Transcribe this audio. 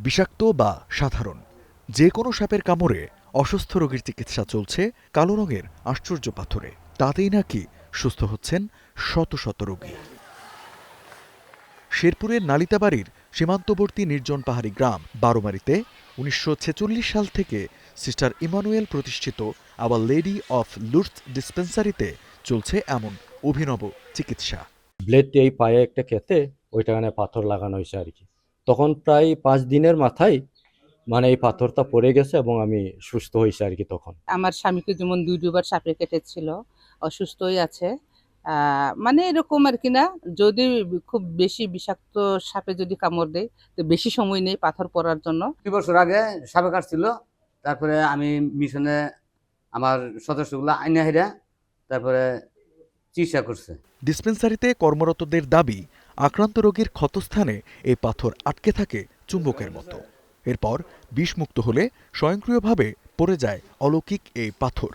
বিষাক্ত বা সাধারণ যে কোনো সাপের কামড়ে অসুস্থ রোগীর চিকিৎসা চলছে কালো রঙের আশ্চর্য পাথরে। তাতেই নাকি সুস্থ হচ্ছেন শত শত রোগী। শেরপুরের নালিতাবাড়ির সীমান্তবর্তী নির্জন পাহাড়ি গ্রাম বারোমারিতে ১৯৪৬ সাল থেকে সিস্টার ইমানুয়েল প্রতিষ্ঠিত আওয়ার লেডি অফ লুটস ডিসপেন্সারিতে চলছে এমন অভিনব চিকিৎসা। ব্লেড দিয়ে এই পায়ে একটা খেতে ওইটাখানে পাথর লাগানো হয়েছে আর কি। তখন প্রায় 5 দিনের মাথায় মানে এই পাথরটা পড়ে গেছে এবং আমি সুস্থ হয়েছি আর কি। তখন আমার স্বামীকে যেমন দুইবার সাপে কেটেছিল, অসুস্থই আছে। মানে এরকম আর কি না, যদি খুব বেশি বিষাক্ত সাপে যদি কামড় দেয় তো বেশি সময় নেই পাথর পড়ার জন্য। 2 বছর আগে সাপে কাটছিল, তারপরে আমি মিশনে আমার সদস্যগুলো আইনা হেরা তারপরে চিকিৎসা করছে। ডিসপেন্সারিতে কর্মরতদের দাবি আক্রান্ত রোগীর ক্ষতস্থানে এই পাথর আটকে থাকে চুম্বকের মতো। এরপর বিষমুক্ত হলে স্বয়ংক্রিয়ভাবে পড়ে যায় অলৌকিক এই পাথর।